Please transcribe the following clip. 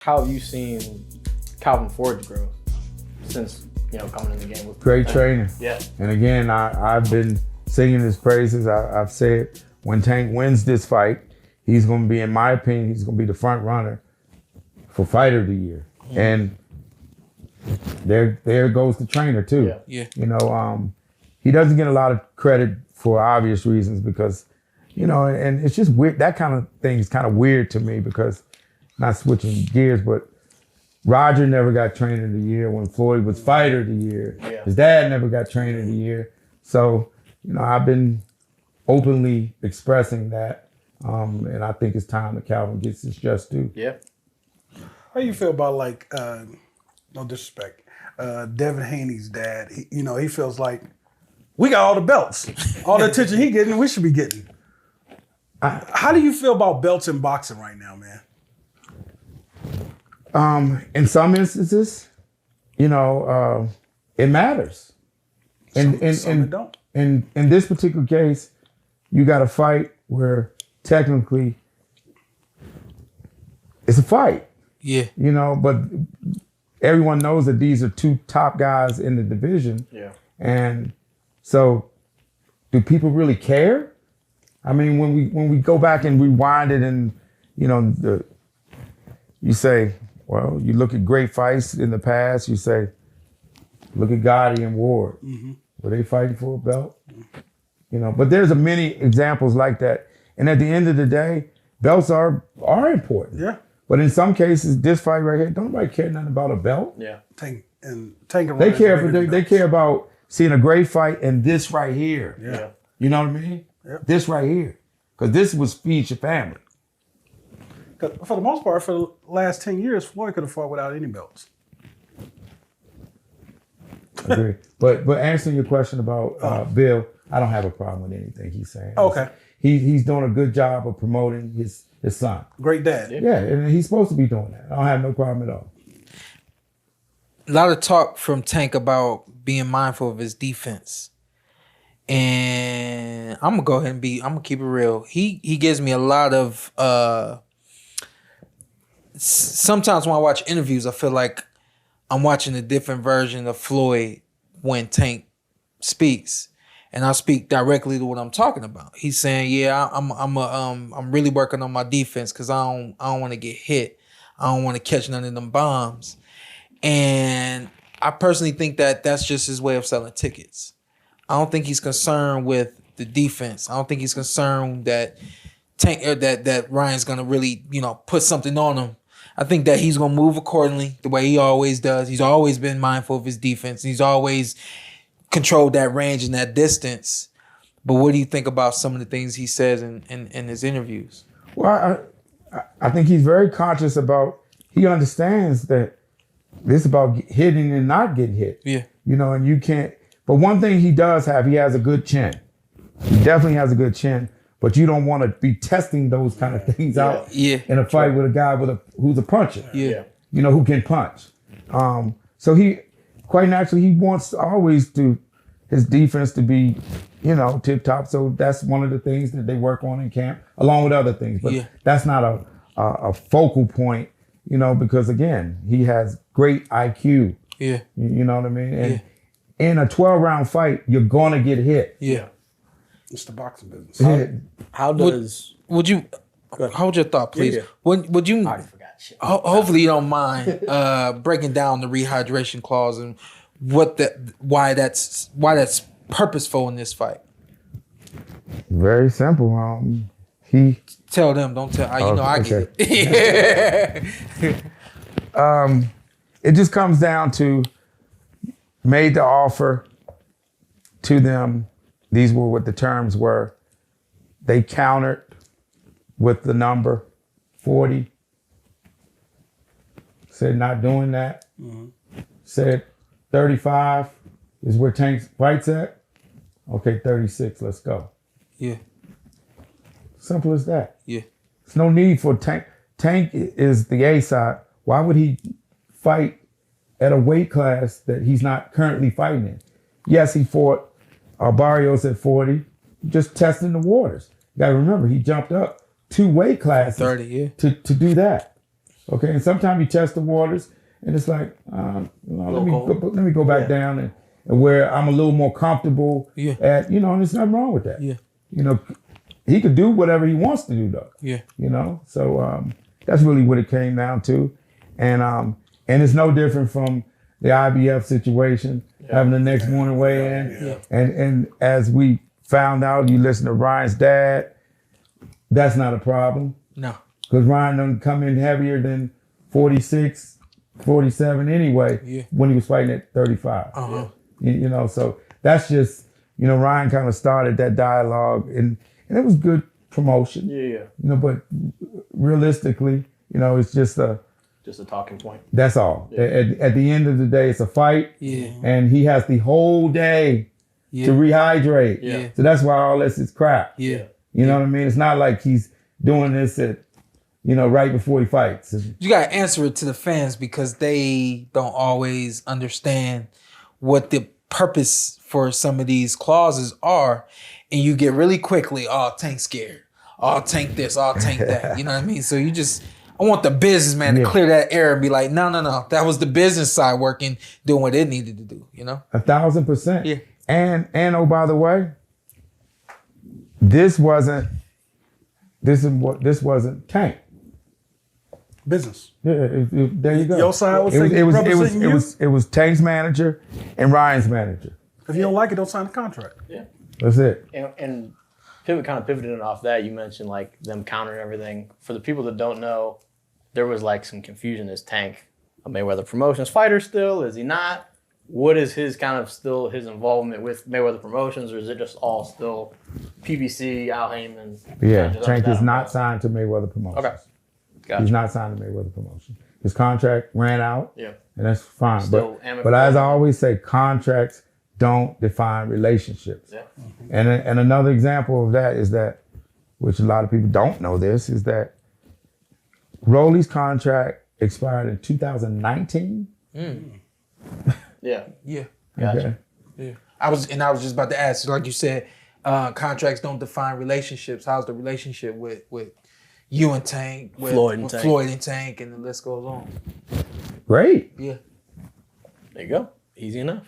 How have you seen Calvin Ford's growth since, coming in the game with great training? Yeah. And again, I've been singing his praises. I've said when Tank wins this fight, he's going to be, in my opinion, he's going to be the front runner for Fighter of the Year. Mm-hmm. And there goes the trainer too. Yeah. He doesn't get a lot of credit for obvious reasons because, and it's just weird. That kind of thing is kind of weird to me because, not switching gears, but Roger never got trainer of the year when Floyd was Fighter of the Year. Yeah. His dad never got trainer of the year. So, I've been openly expressing that. And I think it's time that Calvin gets his just due. Yeah. How you feel about no disrespect, Devin Haney's dad? He feels like we got all the belts, all the attention he getting, we should be getting. How do you feel about belts in boxing right now, man? In some instances, it matters. Some don't. In this particular case, you got a fight where technically it's a fight. Yeah. But everyone knows that these are two top guys in the division. Yeah. And so do people really care? I mean, when we go back and rewind it and, you say, well, you look at great fights in the past, you say, look at Gotti and Ward. Mm-hmm. Were they fighting for a belt? But there's many examples like that. And at the end of the day, belts are important. Yeah. But in some cases, this fight right here, don't nobody care nothing about a belt. Yeah. Tank they care about seeing a great fight and this right here. Yeah. You know what I mean? Yep. This right here. Because this was feed your family. For the most part, for the last 10 years, Floyd could have fought without any belts. Agree. But answering your question about Bill, I don't have a problem with anything he's saying. Okay. He's doing a good job of promoting his son. Great dad. Yeah, and he's supposed to be doing that. I don't have no problem at all. A lot of talk from Tank about being mindful of his defense. And I'm gonna go ahead and I'm gonna keep it real. He gives me a lot of sometimes when I watch interviews, I feel like I'm watching a different version of Floyd when Tank speaks. And I speak directly to what I'm talking about. He's saying, "Yeah, I'm really working on my defense because I don't want to get hit. I don't want to catch none of them bombs." And I personally think that that's just his way of selling tickets. I don't think he's concerned with the defense. I don't think he's concerned that that Ryan's gonna really put something on him. I think that he's gonna move accordingly the way he always does. He's always been mindful of his defense. He's always controlled that range and that distance. But what do you think about some of the things he says in his interviews? Well, I think he's very conscious about, he understands that this is about hitting and not getting hit. Yeah. And you can't, but one thing he does have, he has a good chin. He definitely has a good chin, but you don't want to be testing those kind of things out in a fight with a guy who's a puncher. Yeah. Who can punch. So he, quite naturally, he wants always his defense to be, tip top. So that's one of the things that they work on in camp, along with other things. But that's not a focal point, because again, he has great IQ. Yeah. You know what I mean? And in a 12-round fight, you're gonna get hit. Yeah. It's the boxing business. How does... Would you hold your thought, please? Yeah. Would you... I forgot shit. Hopefully you don't mind breaking down the rehydration clause and why that's purposeful in this fight. Very simple. He tell them, don't tell. I get it. It just comes down to made the offer to them. These were what the terms were. They countered with the number 40. Said not doing that. Mm-hmm. Said 35 is where Tank's fights at. Okay, 36, let's go. Yeah. Simple as that. Yeah. There's no need for Tank. Tank is the A side. Why would he fight at a weight class that he's not currently fighting in? Yes, he fought Barrios at 40, just testing the waters. You gotta remember, he jumped up 2 weight classes 30, to do that. Okay, and sometimes you test the waters, and it's like, let me go back down and where I'm a little more comfortable at, and there's nothing wrong with that. Yeah. He could do whatever he wants to do though. Yeah. So that's really what it came down to. And it's no different from the IBF situation, having the next morning weigh in. Yeah. And as we found out, you listen to Ryan's dad, that's not a problem. No. Because Ryan done come in heavier than 46, 47 anyway when he was fighting at 35. So that's just, Ryan kind of started that dialogue and it was good promotion. Yeah. But realistically, it's just a talking point. That's all. Yeah. At the end of the day, it's a fight. Yeah. And he has the whole day to rehydrate. Yeah. So that's why all this is crap. Yeah. You know what I mean? It's not like he's doing this at, right before he fights. You got to answer it to the fans because they don't always understand what the purpose for some of these clauses are. And you get really quickly, Tank scared. Tank this, Tank that. You know what I mean? So I want the businessman to clear that air and be like, no. That was the business side working, doing what it needed to do, 1,000%. Yeah. And oh, by the way, this wasn't Tank. Business. Yeah, there you go. Your side was it was Tank's manager and Ryan's manager. If you don't like it, don't sign the contract. Yeah. That's it. And pivoting off that, you mentioned like them countering everything. For the people that don't know, there was like some confusion. Is Tank a Mayweather Promotions fighter still? Is he not? What is his his involvement with Mayweather Promotions, or is it just all still PBC, Al Heyman? Yeah, Tank is not signed to Mayweather Promotions. Okay. Gotcha. He's not signed to Mayweather Promotions. His contract ran out. Yeah. And that's fine. Still but as I always say, contracts don't define relationships. Yeah. And another example of that is that, which a lot of people don't know this, is that Rolly's contract expired in 2019. Yeah. Yeah. Gotcha. Okay. Yeah. I was just about to ask, like you said, contracts don't define relationships. How's the relationship with you and Tank, with Floyd and Tank, and the list goes on? Great. Yeah. There you go. Easy enough.